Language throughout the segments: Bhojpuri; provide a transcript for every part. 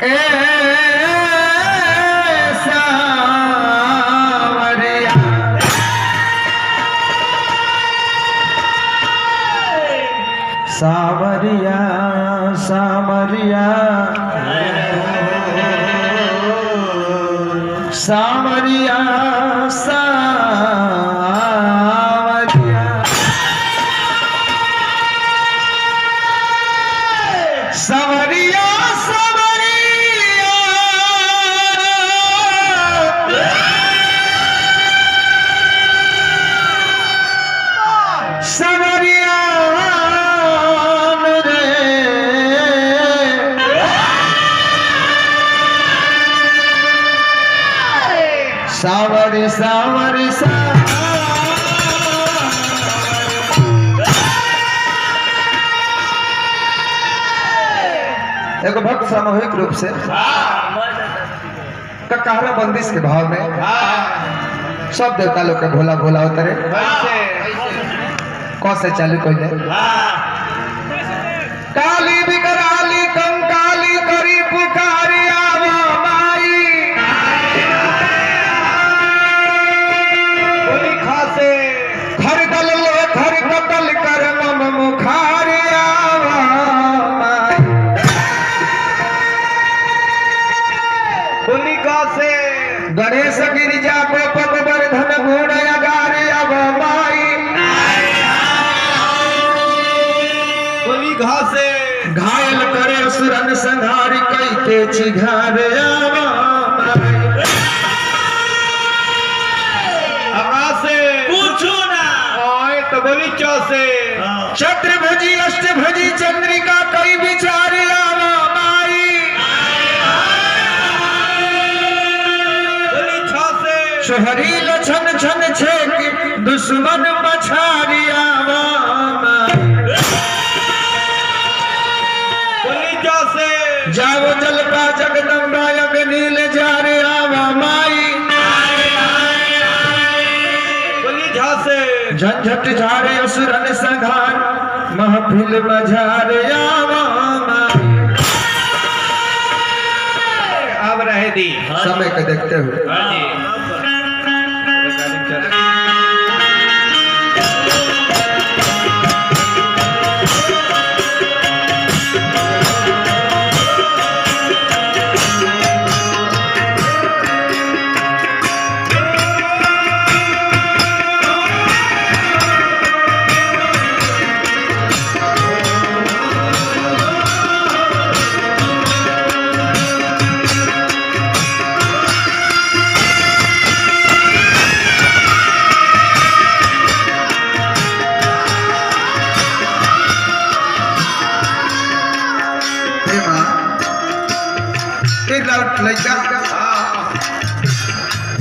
ए सावरिया सावरिया सावरिया सावरिया सावरिया सावरिया सावरी सावरी एक भक्त सामूहिक रूप से ककारा बंदिश के भाव में सब देवता लोग के भोला भोला उतरे कौसे चालू कोई काली बिकराली कंकाली करी पुकारी आवा माई खासे खर दल ले खर कतल कर मम मुखारी आवा माई बोली खासे गणेश गिरिजा गोप गोवर्धन गुण अगारे आवा माई बोली घासे घायल करे असुरन संहारी कई के चिघारे आवा बोली चौसे चतुर्भुजी अष्टभुजी चंद्रिका कई बिचारी आवा माई बोली छासे शहरी लछन छन छेक दुश्मन पछारी आवा माई बोली चौसे जाओ जलपा जगदम्बा नील जारे आवा माई झंझट झारे असुरन संघार महफिल बजारे आवा अब रहे दी समय को देखते हुए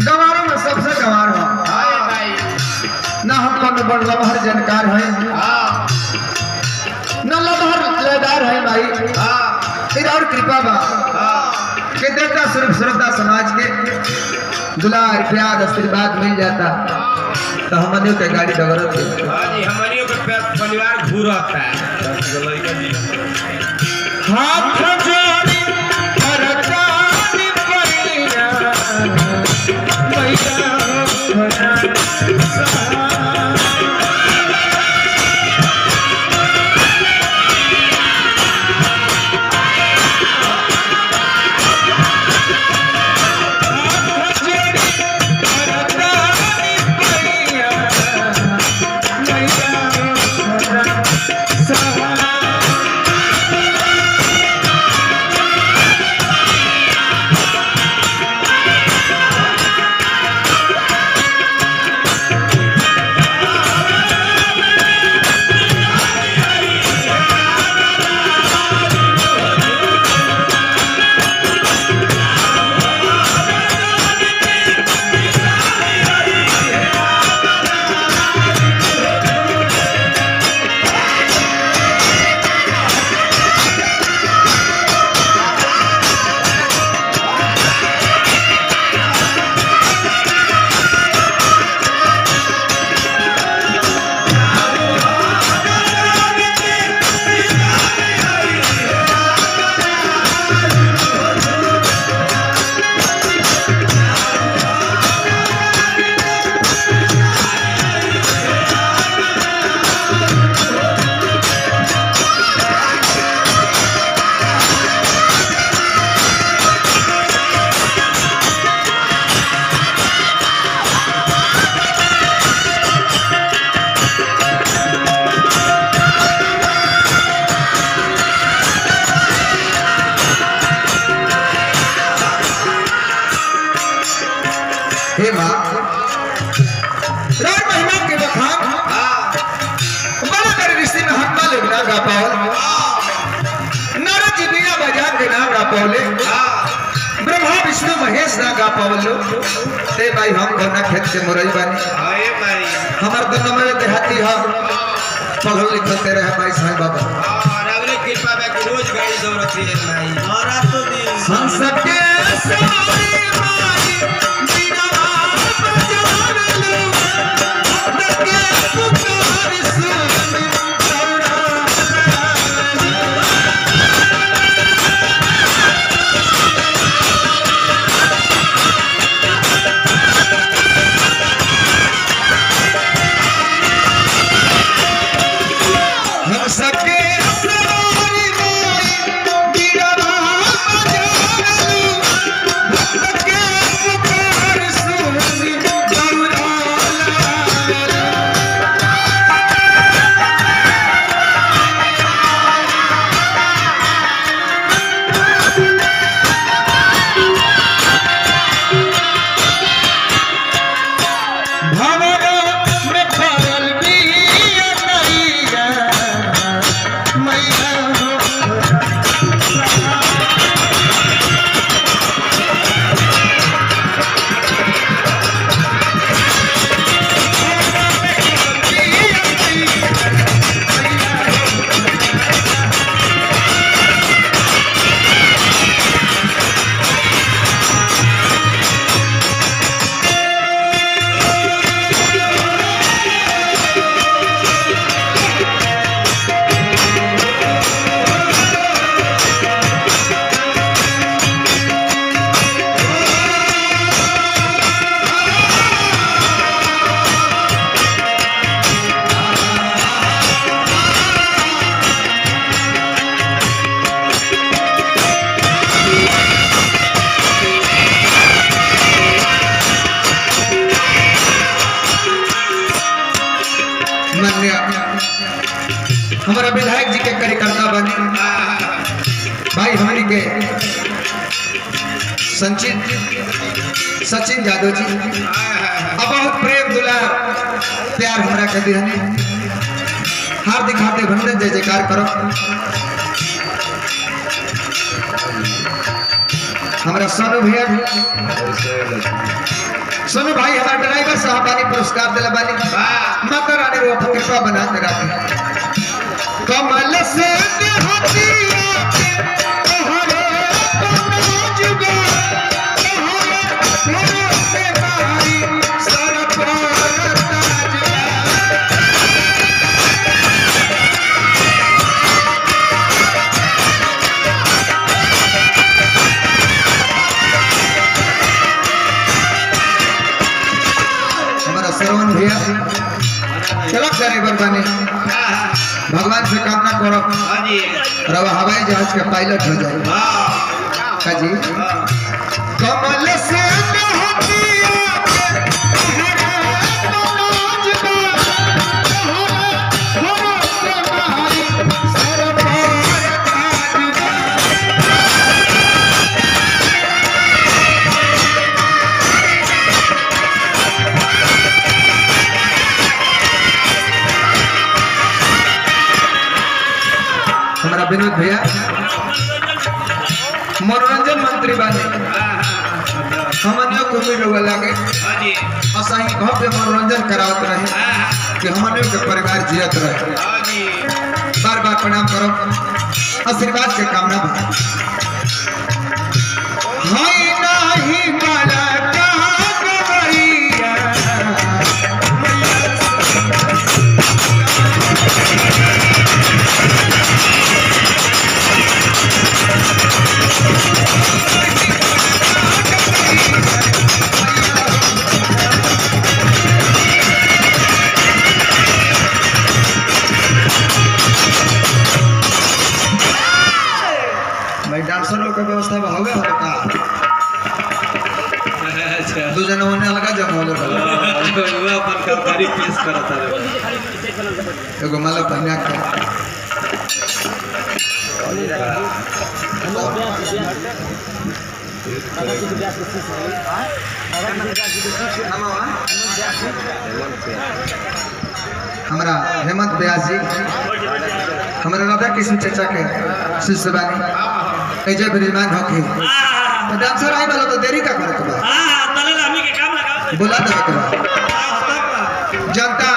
गंवारों में सबसे गंवार हो ना हम कौन बड़ लमहर जानकार है ना लमहर लेदार है भाई फिर और कृपा बा के देवता स्वरूप श्रद्धा समाज के दुलार प्यार आशीर्वाद मिल जाता तो हमनियों के गाड़ी डगरत है हमनियों के परिवार घूर होता है हाथ जोड़ी करतानी पैया मैया हे माँ राम महिमा के बखान बड़ा कर ऋषि महात्मा लोग ना गा पावल नारद जी बीना बजा के ना गा पावले ब्रह्मा विष्णु महेश ना गा पावल लोग ते भाई हम कोना खेत से मुरई बानी हमार दोनों में देहाती हम पढ़ल लिखल तेरे है भाई साईं बाबा कृपा में रोज गाड़ी दौड़ती है भाई और तो दिन हम सबके सारी माई बिना बजान लो तके पुकार सुन दौड़ा हम सबके हमारा विधायक जी के कार्यकर्ता बने भाई हमारी के सचिन यादव जी अब बहुत प्रेम दुलार प्यार हमारा के दिहने हार्दिक हार्दिक अभिनंदन जय जयकार करो हमारा सोनू भैया सोनू भाई हमारे ड्राइवर साहब बानी पुरस्कार दिला बानी माता रानी रो कृपा बना के रखे कमल से हथिया के तोहरे जुगा तोहरे से भाई सर पर ताज हमारा श्रवण भैया चलक ड्राइवर बने भगवान से कामना करो रवा हवाई जहाज का पायलट हो जाए जी कमल से हमारा विनोद भैया मनोरंजन मंत्री बने हमनियों को भी लोग लगे असाही भव्य मनोरंजन करावत रहे कि हमनियों के परिवार जियत रहे बार बार प्रणाम करो आशीर्वाद के कामना भाई हाय नाही माला का गवैया डांसर लोग का व्यवस्था हो गया का दो जना होने लगा जब होले वो अपन कारखानी पेश करता है एगो माला पहना के हमारा हेमंत व्यास जी हमारा राधा कृष्ण चचा के शिष्य बानी अजय विराजमान होके तो डांसर आई वाला तो देरी का करत बा बुला दे के बा जनता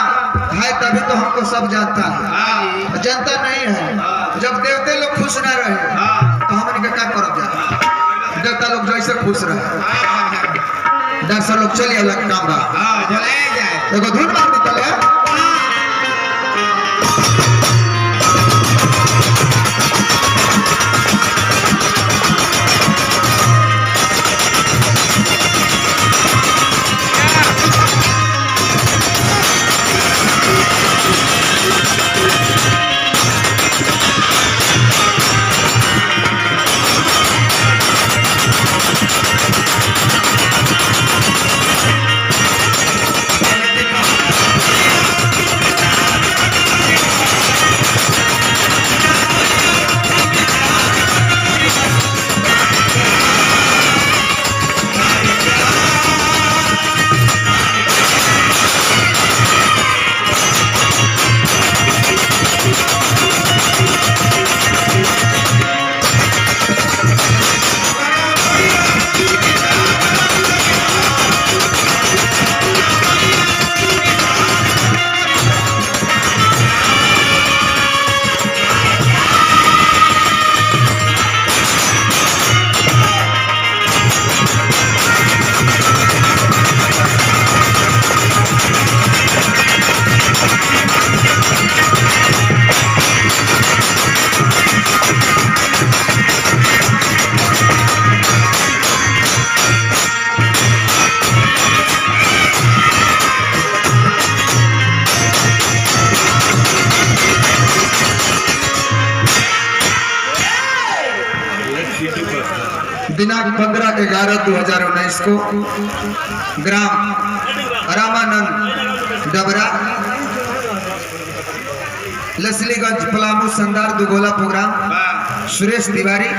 है तभी तो हमको सब जानता है जनता नहीं है जब देवते लोग खुश ना रहे तो हमन के का करब जा देवता लोग जैसे खुश रहे डांसर लोग चलिए अलग काम बा चले जाए एगो धुन मार दी तले दिनांक 15/11/2019 को ग्राम रामानंद डबरा लसलीगंज पलामू शानदार दुगोला प्रोग्राम सुरेश तिवारी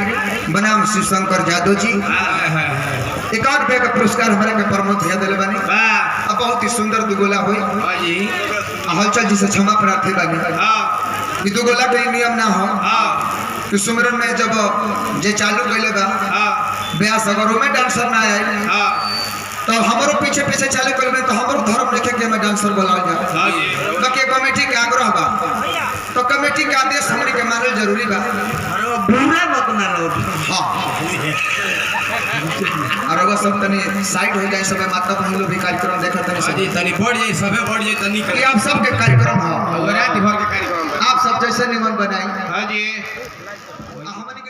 बनाम शिवशंकर यादव जी एकाध रुपये का पुरस्कार हमारे के प्रमोद भैया दिले बानी अब बहुत ही सुंदर दुगोला हुई हलचल जी से क्षमा प्रार्थी बानी दुगोला के नियम ना हो कि सुमरन में जब जे चालू कैले बा ब्यास अगर में डांसर ना आए तो हमारो पीछे पीछे चालू कर में तो हमारो धर्म रखे के हमें डांसर बुलाओ जाए बाकी कमेटी के आग्रह बा तो कमेटी के आदेश हमने के मानल जरूरी बा बुरा मत मारो हां और अगर सब तनी साइड हो जाए सब माता बहन लोग भी कार्यक्रम देखत तनी सब तनी बढ़ जाए सबे बढ़ जाए तनी कि आप सबके कार्यक्रम हो रात भर के कार्यक्रम आप सब जैसे निमन बनाई हां जी हमने